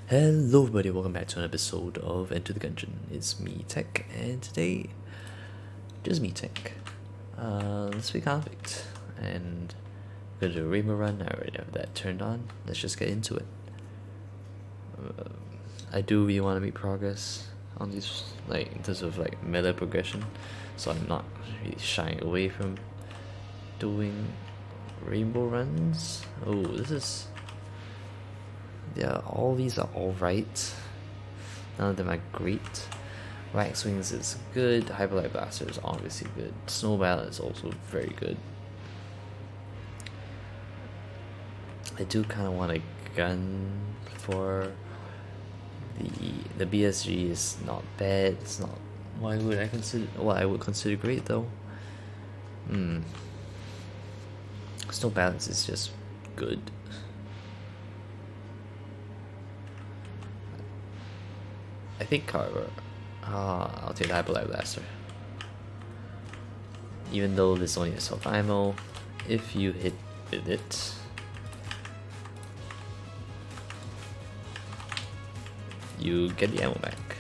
Hello everybody, welcome back to an episode of Enter the Gungeon. It's me, Tech, and today, just me, Tech. Let's be convict, and go to Rainbow Run. I already have that turned on. Let's just get into it. I do really want to make progress on these, like, in terms of, like, meta progression, so I'm not really shying away from doing Rainbow Runs. Oh, this is... Yeah, all these are alright. None of them are great. Wax Wings is good. Hyperlight Blaster is obviously good. Snow Ballad is also very good. I do kind of want a gun for the BSG. Is not bad. It's not what I would consider great though. Snow Balance is just good. I think Carver. I'll take the Hyperlight Blaster. Even though this only has self ammo, if you hit with it, you get the ammo back.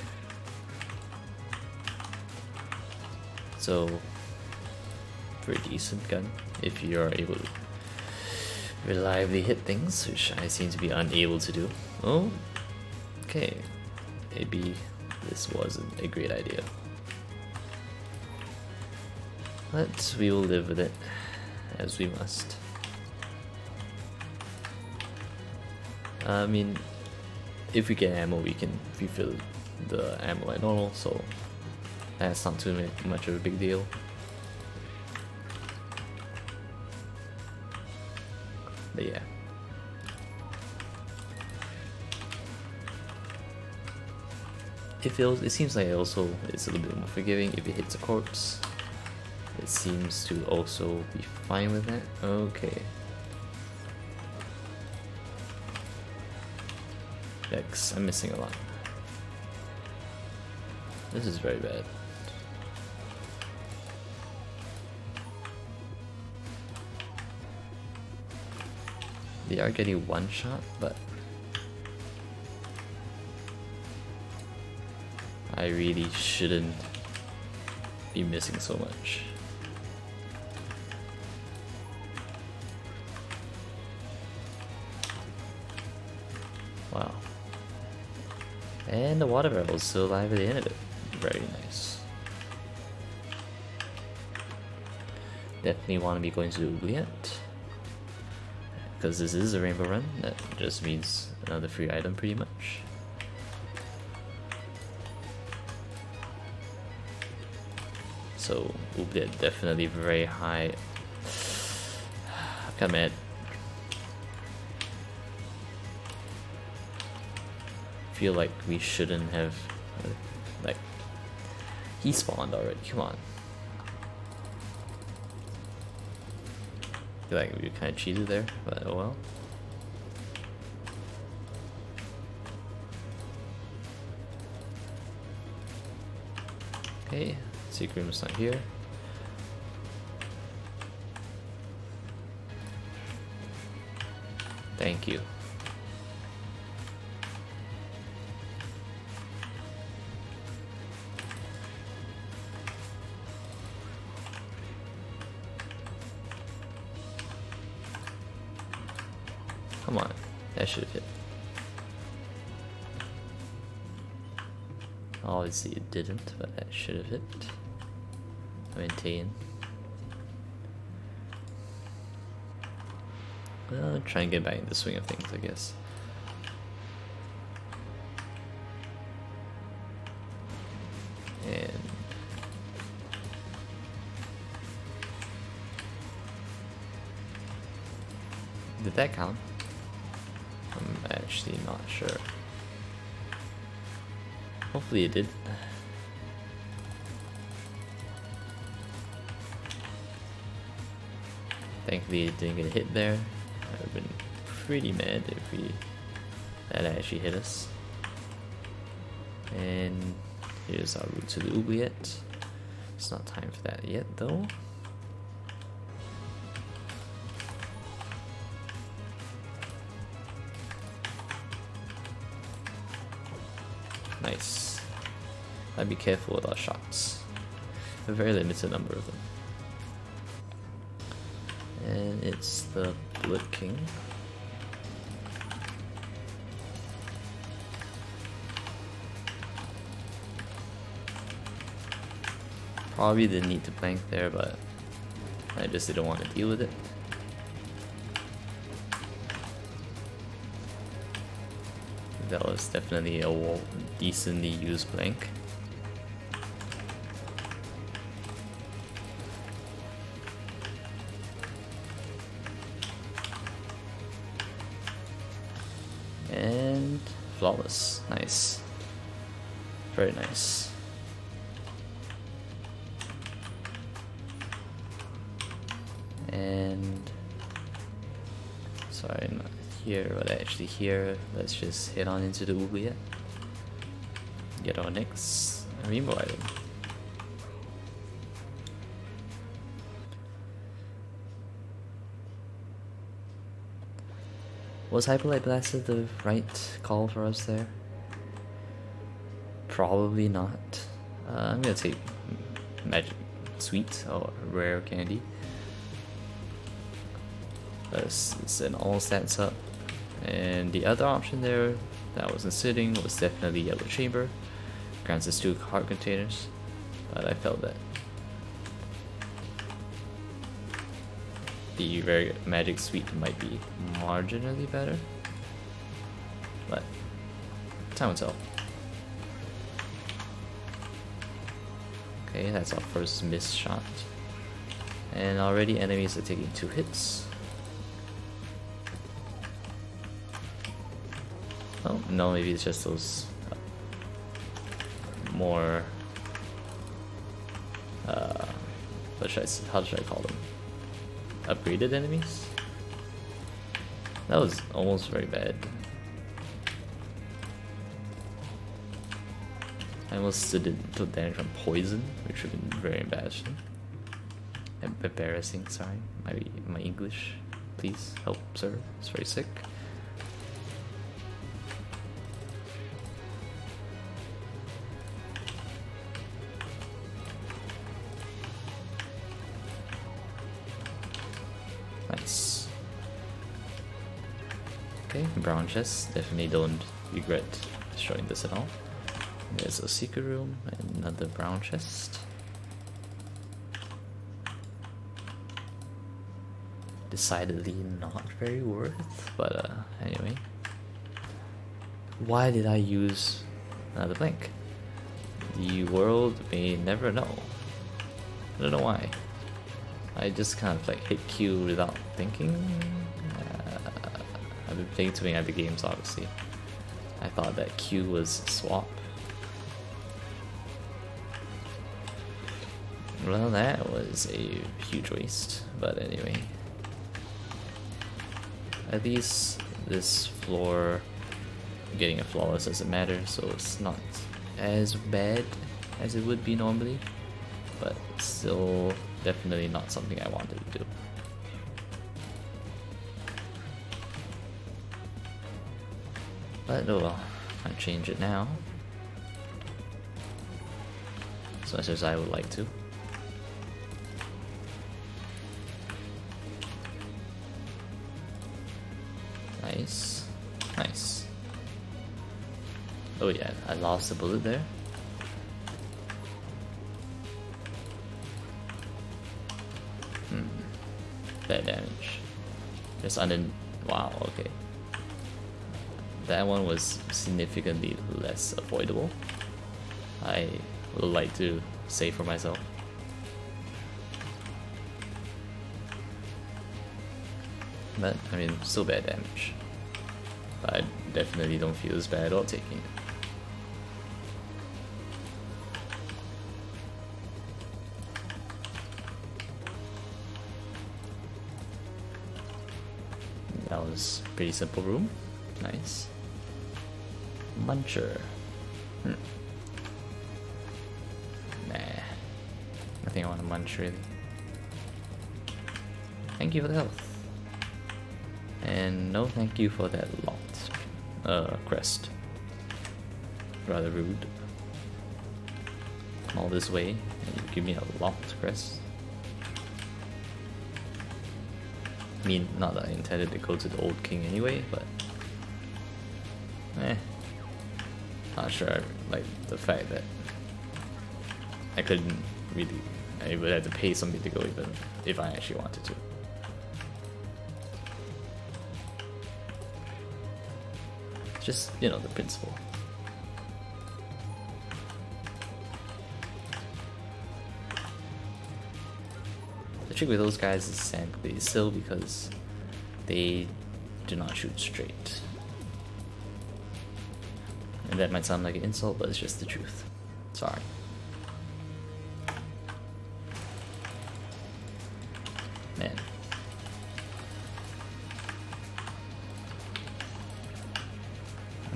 So, pretty decent gun if you are able to reliably hit things, which I seem to be unable to do. Oh, okay. Maybe this wasn't a great idea. But we will live with it, as we must. I mean, if we get ammo, we can refill the ammo like normal, so that's not too much of a big deal. But yeah. It seems like it's a little bit more forgiving if it hits a corpse. It seems to also be fine with that. Okay. Yikes, I'm missing a lot. This is very bad. They are getting one shot, but I really shouldn't be missing so much. Wow. And the water barrel is still alive at the end of it. Very nice. Definitely want to be going to the oubliette, because this is a Rainbow Run. That just means another free item pretty much. So oubliette definitely very high. I'm kinda mad. Feel like we shouldn't have, like, he spawned already, come on. Feel like we kinda cheated there, but oh well. Okay. Secret room's not here. Thank you. Come on, that should have hit. Obviously it didn't, but that should have hit. Maintain. Well, try and get back in the swing of things, I guess. And did that count? I'm actually not sure. Hopefully it did. Thankfully it didn't get a hit there. I would have been pretty mad if that actually hit us. And here's our route to the oubliette. It's not time for that yet though. Nice. I'd be careful with our shots. A very limited number of them. And it's the Blood King. Probably didn't need to plank there, but I just didn't want to deal with it. That was definitely a decently used plank. And flawless. Nice. Very nice. And sorry, not here, but actually here. Let's just head on into the oubliette. Get our next rainbow item. Was Hyperlight Blasted the right call for us there? Probably not. I'm gonna take Magic Sweet or Rare Candy. It's an all stats up. And the other option there that wasn't sitting was definitely Yellow Chamber. Grants us 2 heart containers, but I felt that the Rare Magic Sweet might be marginally better, but time will tell. Okay, that's our first missed shot, and already enemies are taking 2 hits. Oh no, maybe it's just those more how should I call them? Upgraded enemies? That was almost very bad. I almost did took damage from poison, which would have been very embarrassing. Sorry, my English. Please help, sir. It's very sick. Nice. Okay, brown chest. Definitely don't regret destroying this at all. There's a secret room and another brown chest. Decidedly not very worth, but anyway. Why did I use another blank? The world may never know. I don't know why. I just kind of like hit Q without thinking. I've been playing too many other games, obviously. I thought that Q was swap. Well, that was a huge waste, but anyway. At least this floor, getting a flawless doesn't matter, so it's not as bad as it would be normally, but still definitely not something I wanted to do. But oh well, I change it now, as much as I would like to. Nice, nice. Oh yeah, I lost a bullet there. Bad damage. Just wow, okay. That one was significantly less avoidable. I would like to say for myself. But, I mean, still bad damage. But I definitely don't feel as bad while taking it. That was a pretty simple room. Nice. Muncher. Nah. Nothing I want to munch really. Thank you for the health. And no thank you for that lot. Crest. Rather rude. Come all this way and you give me a lot to press. I mean, not that I intended to go to the old king anyway, but not sure I like the fact that I couldn't really, I would have to pay somebody to go even if I actually wanted to. Just, you know, the principle. The trick with those guys is exactly still because they do not shoot straight. And that might sound like an insult, but it's just the truth. Sorry. Man.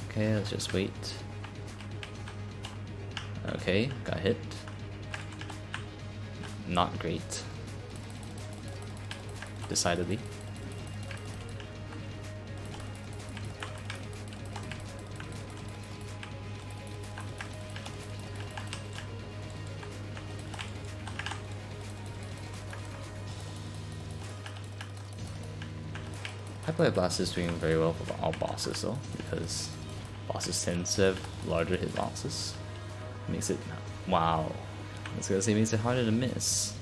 Okay, let's just wait. Okay, got hit. Not great. Decidedly. Hyperlight Blast is doing very well for all bosses though, because bosses tend to have larger hit boxes. Makes it, wow, I was gonna say makes it harder to miss.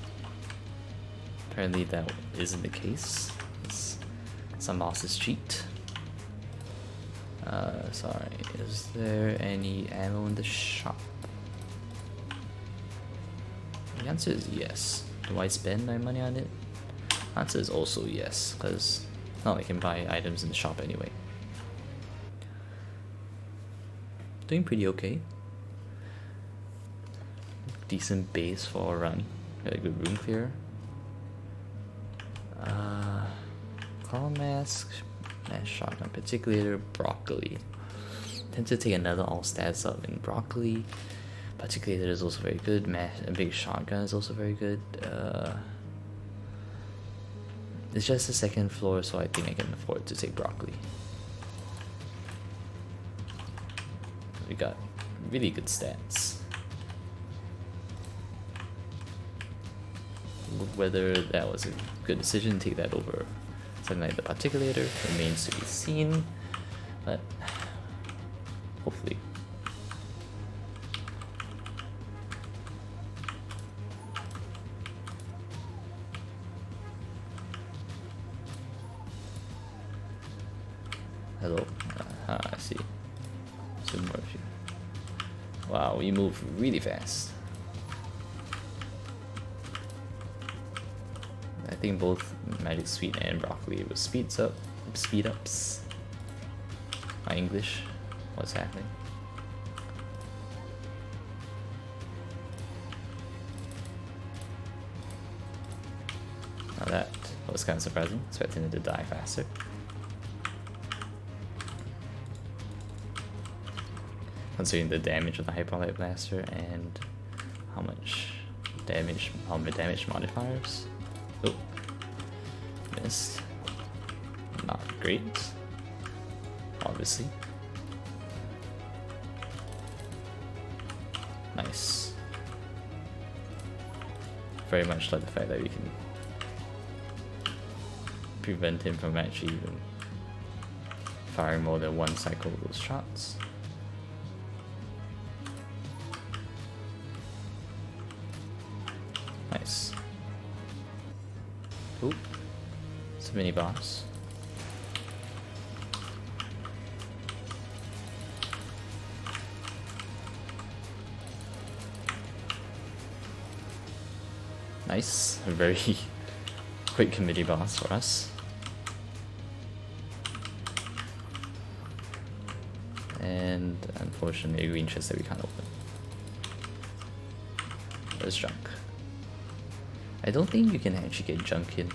Apparently that isn't the case. Some bosses cheat. Sorry, is there any ammo in the shop? The answer is yes. Do I spend my money on it? The answer is also yes, because not like I can buy items in the shop anyway. Doing pretty okay. Decent base for a run. Got a good room clear. Claw mask, mass shotgun, particulator, broccoli. Tend to take another all stats up in broccoli. Particulator is also very good. A big shotgun is also very good. It's just the second floor, so I think I can afford to take broccoli. We got really good stats. Whether that was a good decision to take that over something like the particulator remains to be seen, but hopefully. Hello. I see. Some more of you. Wow, we move really fast. I think both Magic Sweet and Broccoli was speed ups. My English, what's happening? Now that was kind of surprising, expecting it to die faster. Considering the damage of the Hyperlight Blaster and how much damage, modifiers. Oh, missed. Not great, obviously. Nice. Very much like the fact that we can prevent him from actually even firing more than one cycle of those shots. Nice. Ooh, it's a mini boss. Nice, a very quick committee boss for us. And unfortunately, a green chest that we can't open. There's junk. I don't think you can actually get junk in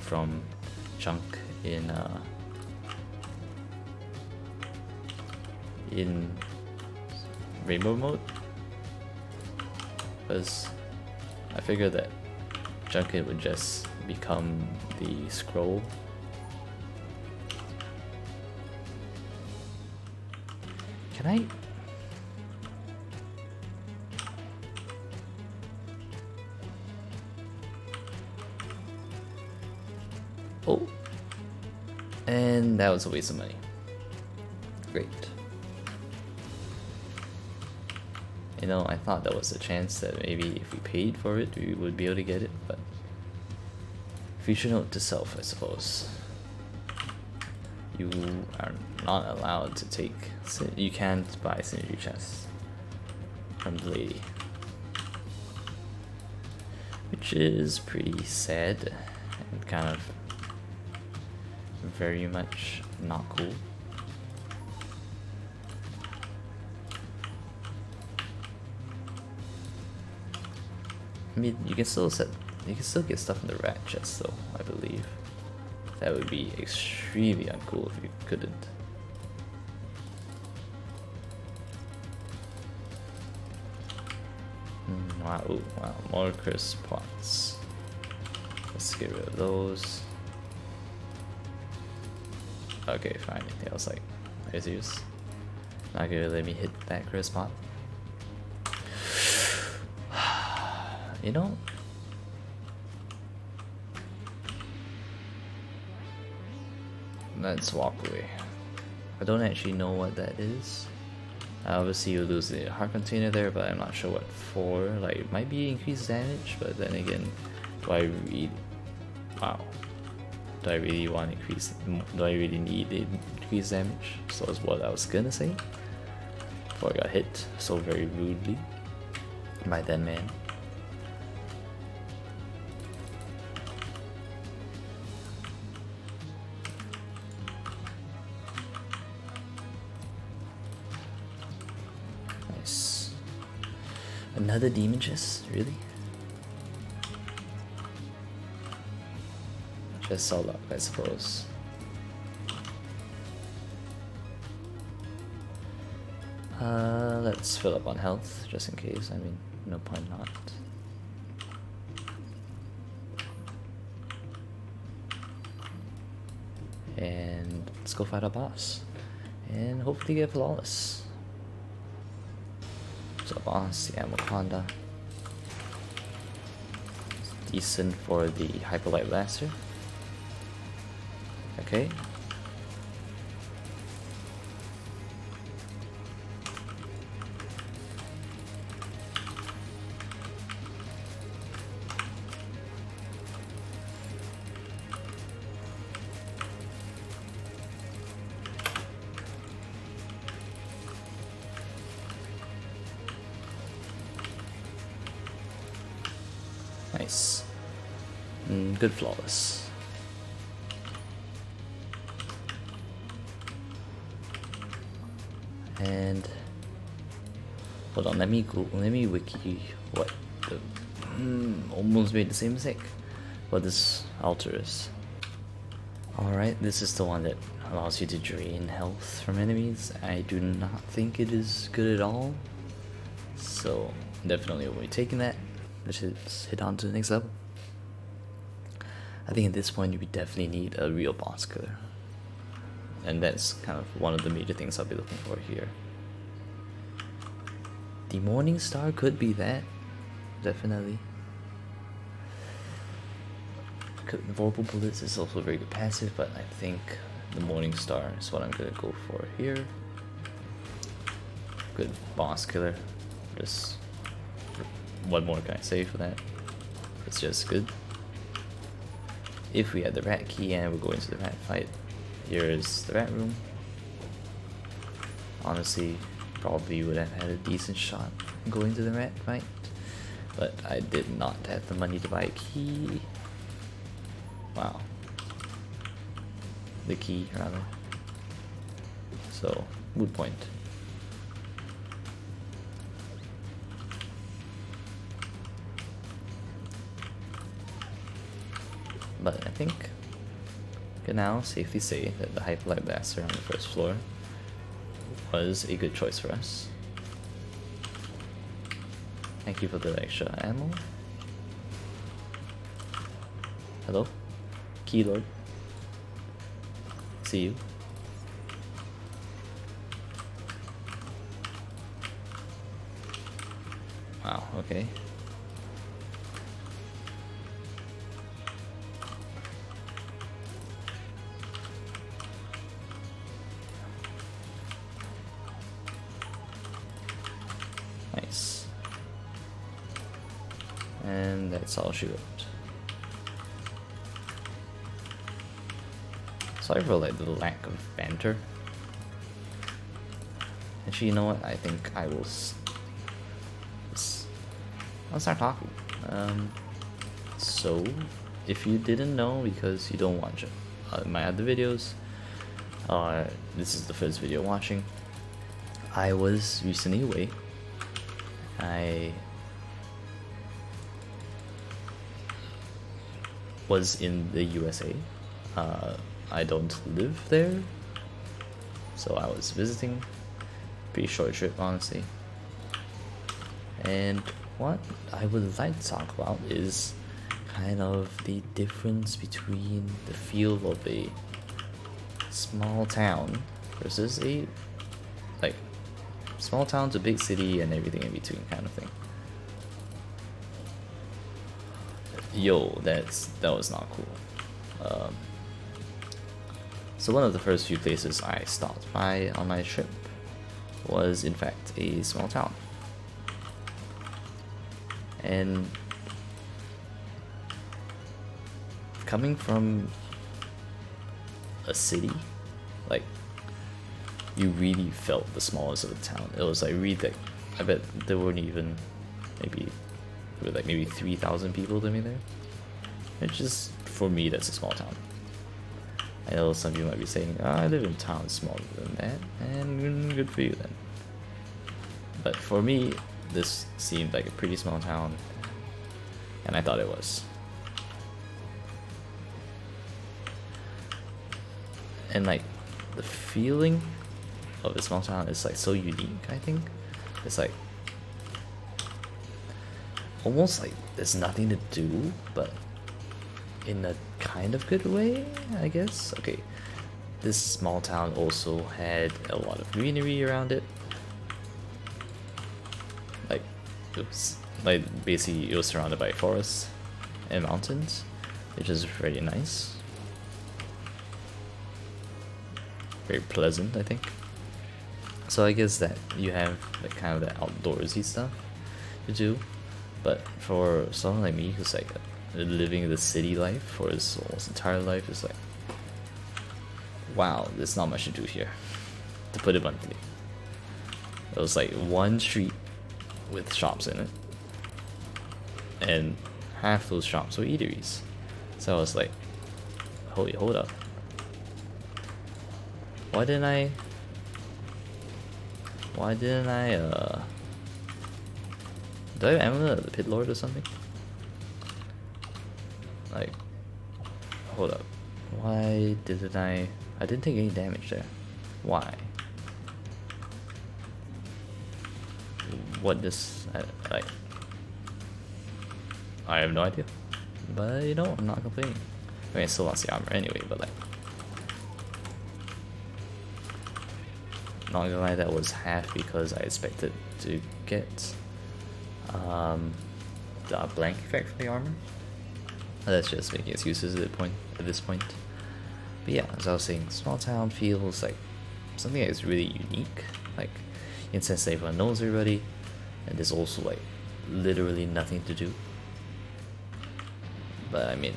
rainbow mode, because I figured that junket would just become the scroll. Can I? Oh, and that was a waste of money. Great. You know, I thought there was a chance that maybe if we paid for it, we would be able to get it, but future note to self, I suppose. You are not allowed to take, you can't buy synergy chests from the lady. Which is pretty sad and kind of very much not cool. I mean, you can still get stuff in the rat chest though, I believe. That would be extremely uncool if you couldn't. Wow, ooh, wow, more crisp pots. Let's get rid of those. Okay, fine. Yeah, I was like, are you serious? Not gonna let me hit that crisp pot. You know, let's walk away. I don't actually know what that is. Obviously you lose the heart container there, but I'm not sure what for. Like, it might be increased damage, but then again, do I really want increase? Do I really need increased damage? So that's what I was gonna say before I got hit so very rudely by that man. Another demon chest? Really? Just so luck, I suppose. Let's fill up on health, just in case. I mean, no point not. And let's go fight our boss. And hopefully get flawless. So boss, the Amoconda. Decent for the Hyperlight Blaster. Okay. Nice. Good flawless. And hold on, let me wiki what the almost made the same mistake. What this altar is. Alright, this is the one that allows you to drain health from enemies. I do not think it is good at all. So definitely we'll be taking that. Let's hit on to the next level. I think at this point we definitely need a real boss killer. And that's kind of one of the major things I'll be looking for here. The Morning Star could be that. Definitely. Vulnerable Bullets is also a very good passive, but I think the Morning Star is what I'm gonna go for here. Good boss killer. Just what more can I say for that? It's just good. If we had the rat key and we go into the rat fight, here is the rat room. Honestly, probably would have had a decent shot going to the rat fight, but I did not have the money to buy a key. Wow. The key, rather. So, moot point. But I think I can now safely say that the Hyperlight Blaster on the first floor was a good choice for us. Thank you for the extra ammo. Hello? Keylord. See you. Wow, okay. that's all she wrote. Sorry for like the lack of banter. Actually, you know what? I think I will. I'll start talking. So, if you didn't know because you don't watch my other videos, this is the first video watching. I was recently away. I was in the USA. I don't live there, so I was visiting. Pretty short trip, honestly. And what I would like to talk about is kind of the difference between the feel of a small town versus a like small town to big city and everything in between kind of thing. Yo, that was not cool. So one of the first few places I stopped by on my trip was in fact a small town. And coming from a city, like, you really felt the smallness of the town. It was like really like, I bet there weren't even maybe 3,000 people living there. It's just, for me, that's a small town. I know some of you might be saying, oh, I live in towns smaller than that, and good for you then. But for me, this seemed like a pretty small town, and I thought it was. And like, the feeling of a small town is like so unique, I think. It's like, almost like there's nothing to do, but in a kind of good way, I guess. Okay, this small town also had a lot of greenery around it. Like, oops, like basically it was surrounded by forests and mountains, which is really nice. Very pleasant, I think. So I guess that you have like kind of the outdoorsy stuff to do, but for someone like me who's like living the city life for his almost entire life, is like, wow, there's not much to do here, to put it bluntly. It was like one street with shops in it, and half those shops were eateries. So I was like, hold up. Why didn't I do I emulate the pit lord or something? Like, hold up. Why didn't I didn't take any damage there. Why? What this, like, I have no idea. But you know, I'm not complaining. I mean, I still lost the armor anyway, but like, not gonna lie, that was half because I expected to get the blank effect from the armor. That's just making excuses at this point. But yeah, as I was saying, small town feels like something that is really unique, like in the sense that everyone knows everybody, and there's also like literally nothing to do. But I mean,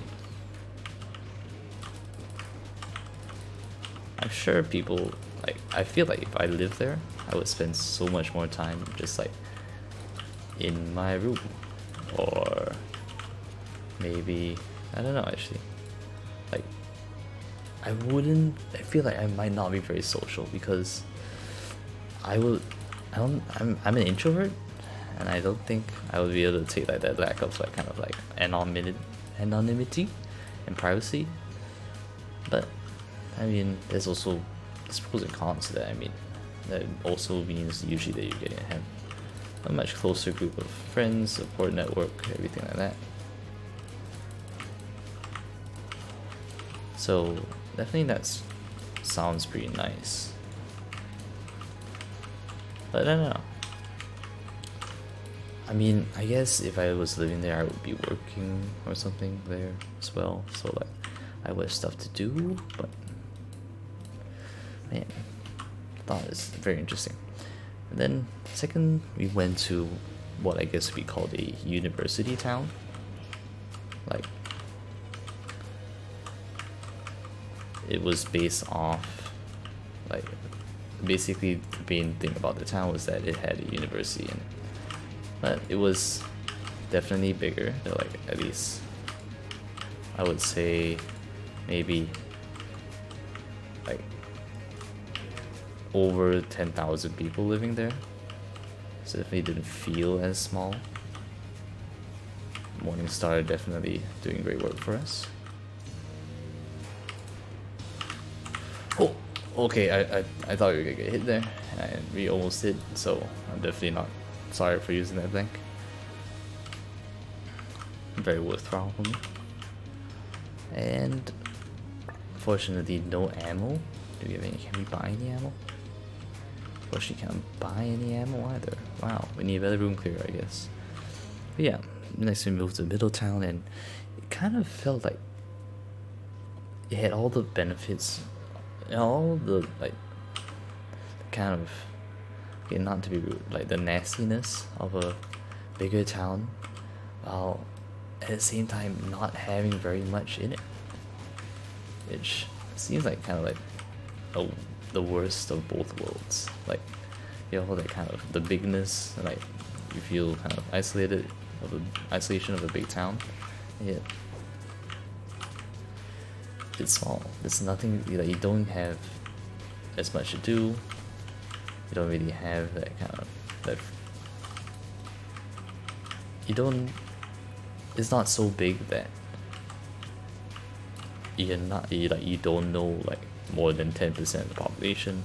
I'm sure people, like, I feel like if I lived there, I would spend so much more time just like in my room, or maybe, I don't know actually, like, I feel like I might not be very social because I'm an introvert, and I don't think I would be able to take like that lack of like kind of like anonymity and privacy. But I mean, there's pros and cons to that. I mean, that also means usually that you're getting a much closer group of friends, support network, everything like that. So definitely that sounds pretty nice. But I don't know. I mean, I guess if I was living there, I would be working or something there as well. So like, I would have stuff to do. But man, I thought it was very interesting. And then second, we went to what I guess would be called a university town. like it was based off, like basically the main thing about the town was that it had a university in it, but it was definitely bigger. Like at least I would say maybe like over 10,000 people living there, so definitely didn't feel as small. Morningstar definitely doing great work for us. Oh, okay, I thought we were gonna get hit there, and we almost did, so I'm definitely not sorry for using that blank. Very worthwhile for me. And unfortunately, no ammo. Do we have any? Can we buy any ammo? Unfortunately, can't buy any ammo either. Wow, we need a better room clear, I guess. But yeah, next we moved to Middletown, and it kind of felt like it had all the benefits, all the like kind of, okay, not to be rude, like the nastiness of a bigger town, while at the same time not having very much in it, which seems like kind of like the worst of both worlds. Like you know, that kind of the bigness, like you feel kind of isolated of the isolation of a big town. Yeah, it's small. There's nothing, like you don't have as much to do. You don't really have that kind of that. You don't. It's not so big that you don't know like more than 10% of the population.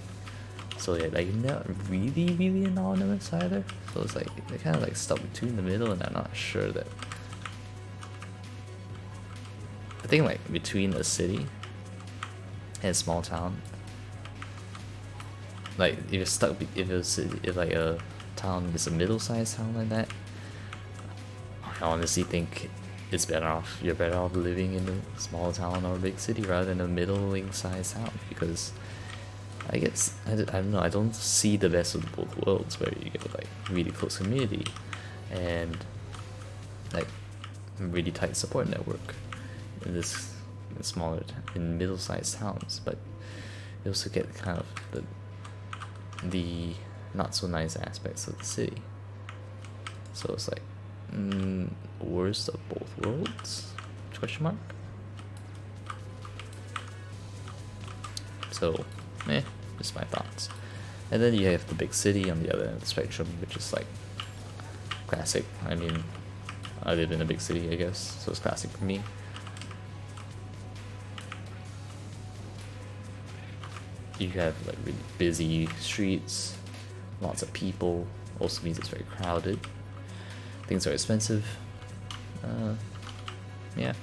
So yeah, like not really anonymous either. So it's like they're kind of like stuck between the middle, and I'm not sure that. I think like between a city and a small town, like if you're stuck, if like a town is a middle-sized town like that, I honestly think it's better off. You're better off living in a small town or a big city rather than a middling-sized town, because I guess I don't know. I don't see the best of both worlds, where you get like really close community and like really tight support network in this in middle-sized towns, but you also get kind of the not so nice aspects of the city. So it's like worst of both worlds? Question mark. So, just my thoughts. And then you have the big city on the other end of the spectrum, which is like classic. I mean, I live in a big city, I guess, so it's classic for me. You have like really busy streets, lots of people. Also means it's very crowded. Things are expensive. Yeah.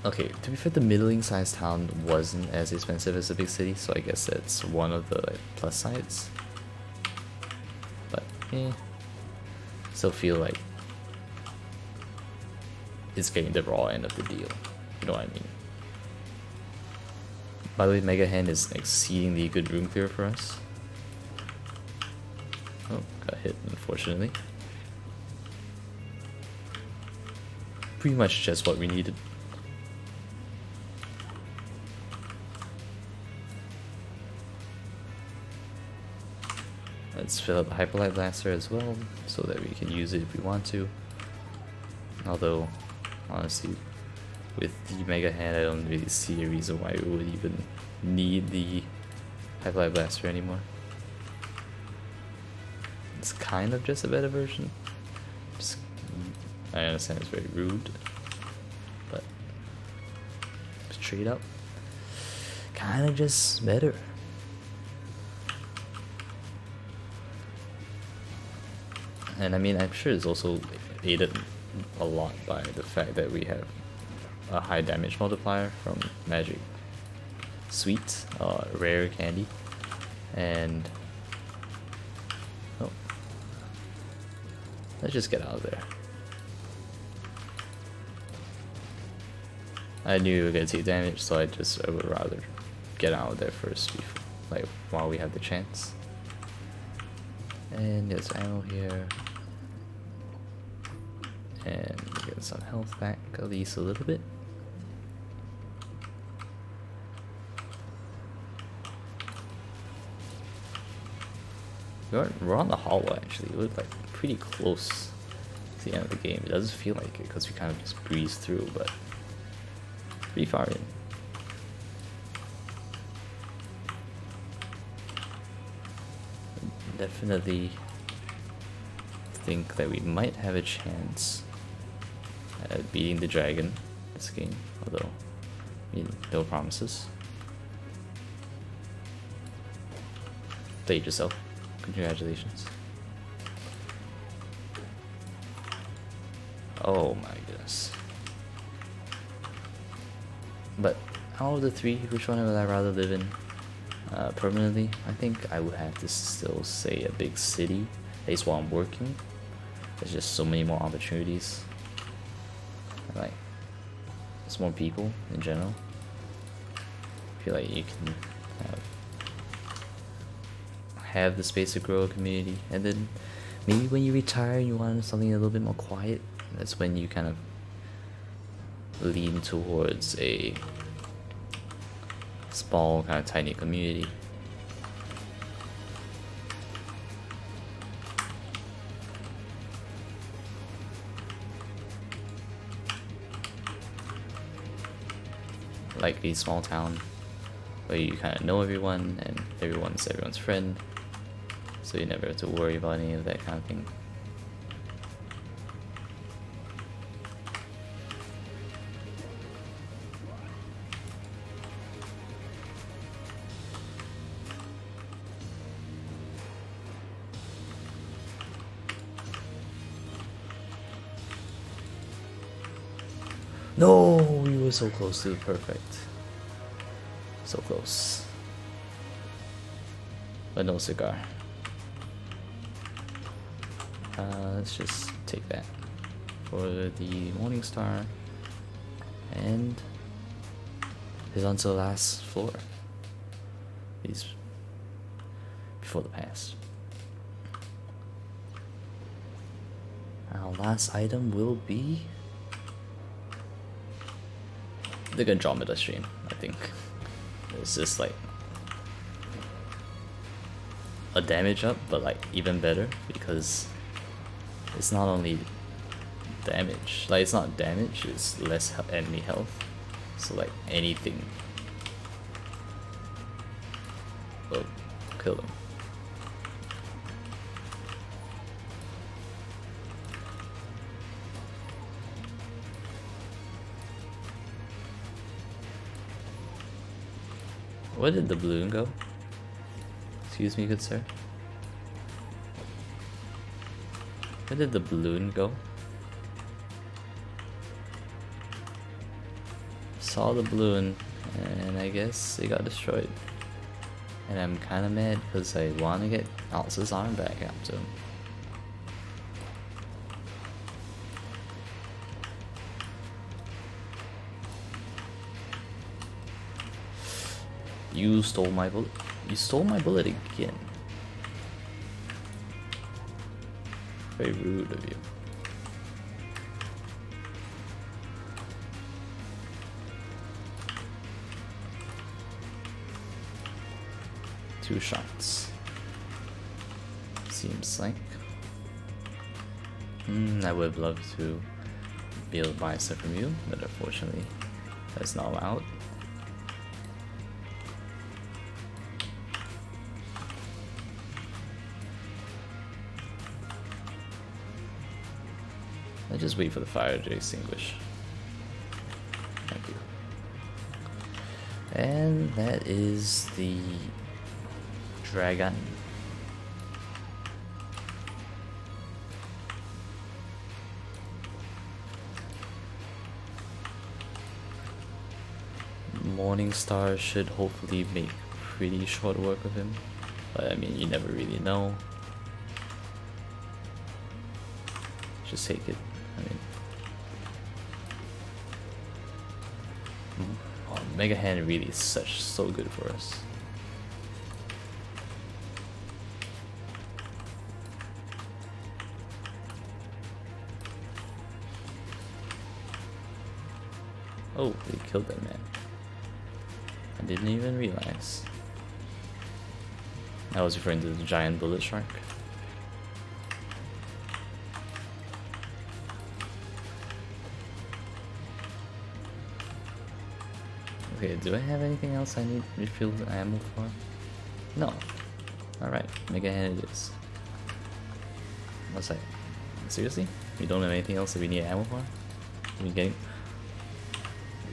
Okay, to be fair, the middling-sized town wasn't as expensive as a big city, so I guess that's one of the like, plus sides. But still feel like it's getting the raw end of the deal. You know what I mean? By the way, Mega Hand is exceedingly good room clear for us. Oh, got hit, unfortunately. Pretty much just what we needed. Let's fill up the Hyperlight Blaster as well, so that we can use it if we want to. Although, honestly, with the Mega Hand, I don't really see a reason why we would even need the Hyperlight Blaster anymore. It's kind of just a better version. I understand it's very rude, but straight up, kind of just better. And I mean, I'm sure it's also aided a lot by the fact that we have a high damage multiplier from Magic Sweet, rare candy, and oh, let's just get out of there. I knew we were gonna take damage, so I would rather get out of there first, before, like while we have the chance. And there's ammo here. And get some health back, at least a little bit. We're on the hollow actually. We look like pretty close to the end of the game. It doesn't feel like it because we kind of just breeze through, but pretty far in. Definitely think that we might have a chance at beating the dragon this game, although no promises. Played yourself. Congratulations. Oh my goodness. But out of the three, which one would I rather live in permanently? I think I would have to still say a big city, at least while I'm working. There's just so many more opportunities. Like, there's more people in general. I feel like you can have the space to grow a community, and then maybe when you retire and you want something a little bit more quiet, that's when you kind of lean towards a small kind of tiny community. Like a small town where you kind of know everyone and everyone's everyone's friend, so you never have to worry about any of that kind of thing. No, we were so close to perfect. So close. But no cigar. Let's just take that for the Morning Star, and he's on to the last floor. He's before the pass. Our last item will be the Andromeda stream, I think. It's just like a damage up, but like even better because it's not only damage, like it's not damage, it's less enemy health. So like anything will kill them. Where did the balloon go? Excuse me, good sir. Where did the balloon go? Saw the balloon, and I guess it got destroyed. And I'm kinda mad because I want to get Alice's arm back after him. You stole my bullet. You stole my bullet again. Very rude of you. Two shots. Seems like. I would love to be able to buy stuff from you, but unfortunately that's not allowed. I just wait for the fire to extinguish. Thank you. And that is the dragon. Morning Star should hopefully make pretty short work of him, but I mean, you never really know. Just take it. I mean, oh, Mega Hand really is so good for us. Oh, they killed that man. I didn't even realize. I was referring to the giant bullet shark. Okay, do I have anything else I need refilled ammo for? No. Alright, Mega Hand it is. What's that? Seriously? We don't have anything else that we need ammo for? Are we getting...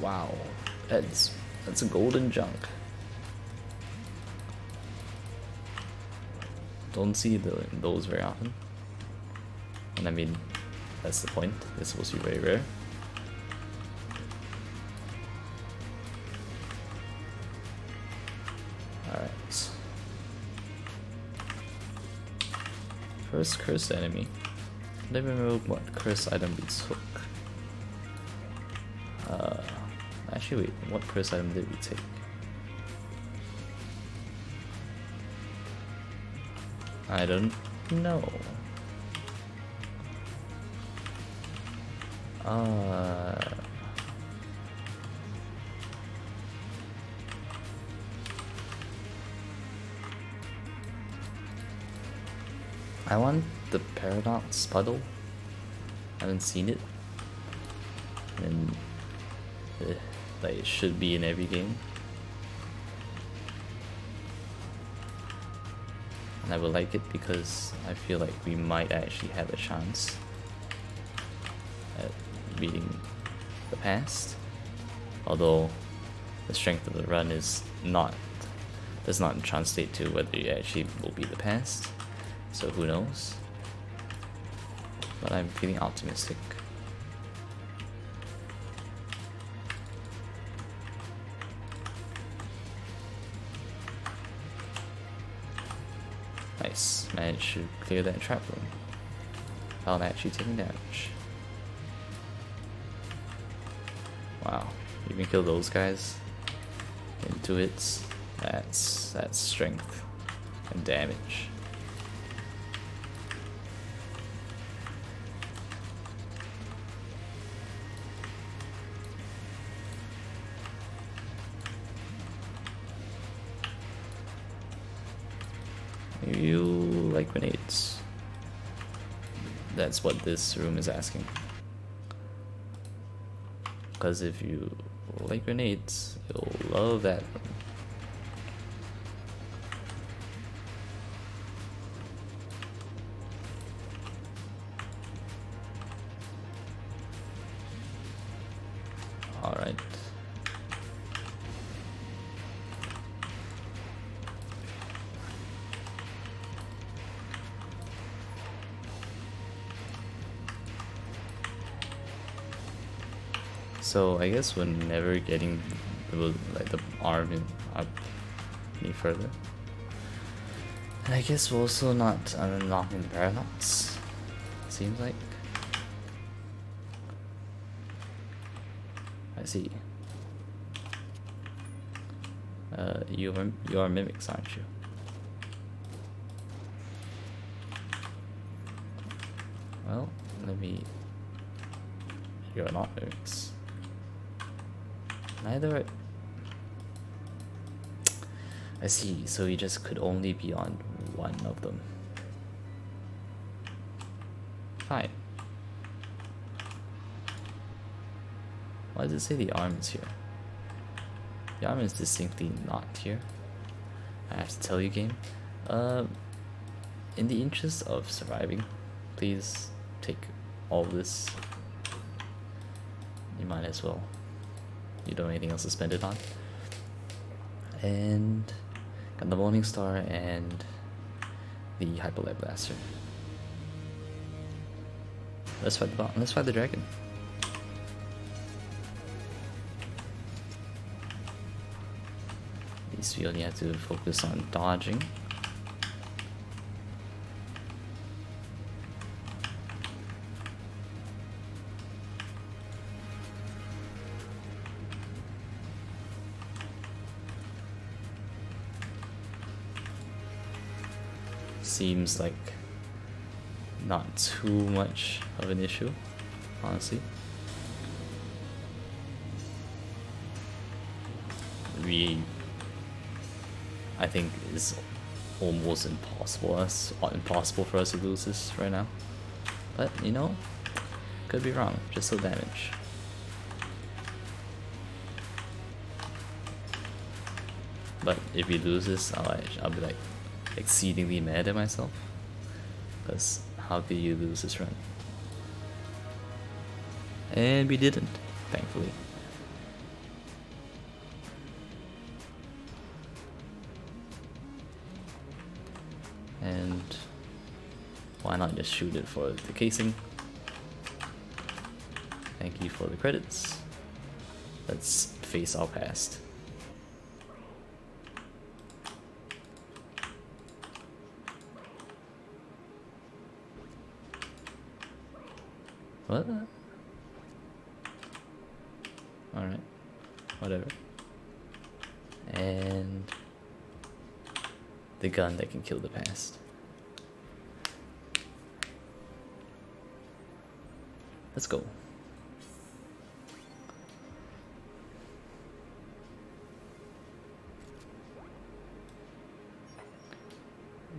Wow. That's a golden junk. Don't see those very often. And I mean, that's the point. It's supposed to be very rare. Alright. First cursed enemy. I don't remember what cursed item we took. Actually wait, what cursed item did we take? I don't know. I want the Paradox puddle. I haven't seen it. And like it should be in every game. And I would like it because I feel like we might actually have a chance at beating the past. Although the strength of the run does not translate to whether you actually will beat the past. So who knows? But I'm feeling optimistic. Nice, managed to clear that trap room without actually taking damage. Wow, you can kill those guys in 2 hits. That's strength and damage. You like grenades? That's what this room is asking. Because if you like grenades, you'll love that room. Alright. So I guess we're never getting the arm up any further. And I guess we're also not unlocking the Paradox. Seems like. I see. You are mimics, aren't you? Well, let me. You're not mimics. Neither. I see, so he just could only be on one of them. Fine. Why does it say the arm is here? The arm is distinctly not here. I have to tell you, game. In the interest of surviving, please take all this. You might as well. You don't have anything else to spend it on. And got the Morning Star and the Hyperlight Blaster. Let's fight the dragon. At least we only have to focus on dodging. Seems like not too much of an issue, honestly. I think is almost impossible for us to lose this right now. But you know, could be wrong. Just still damage. But if we lose this, I'll be like exceedingly mad at myself. Because how did you lose this run? And we didn't, thankfully. And why not just shoot it for the casing? Thank you for the credits. Let's face our past. What? Alright. Whatever. And the gun that can kill the past. Let's go.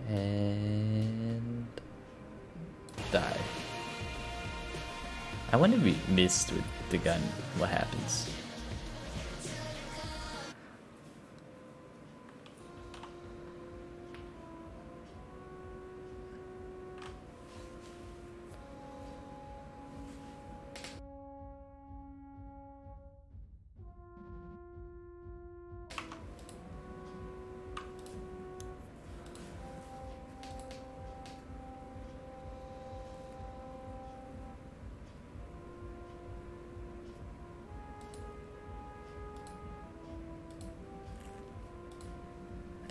And die. I wonder if we missed with the gun, what happens?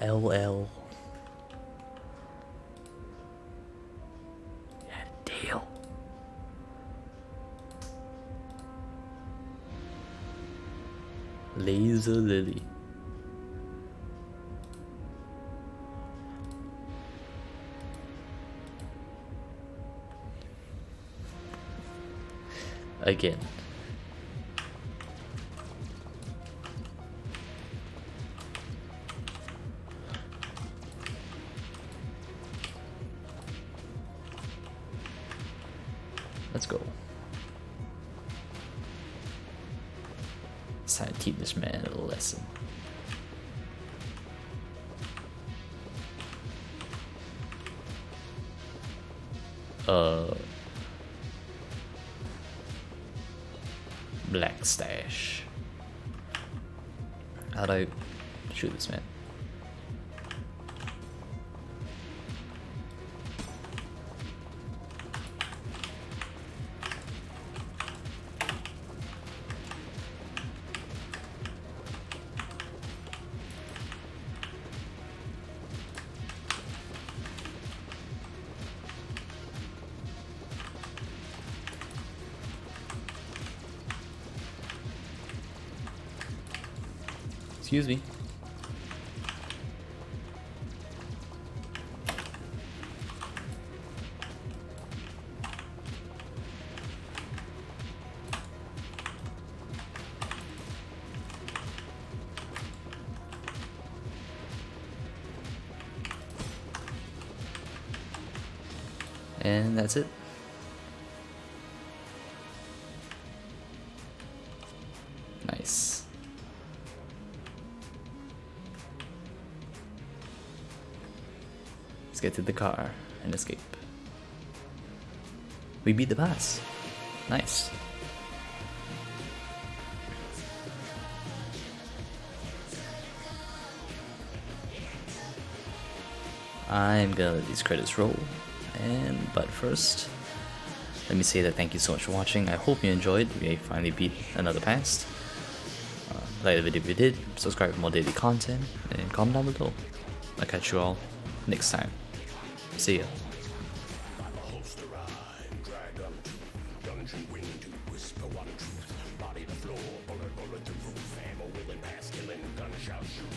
LL. Yeah, deal. Laser Lily. Again. Let's go. It's time to teach this man a lesson. Black stash. How'd I shoot this man? Excuse me. And that's it. Nice. Let's get to the car and escape. We beat the boss. Nice. I'm gonna let these credits roll. But first, let me say that thank you so much for watching. I hope you enjoyed. We finally beat another past. Like the video if you did, subscribe for more daily content, and comment down below. I'll catch you all next time. See ya. Body to floor, bullet to roof, ammo, willing pass, killing, gunshot, shoot.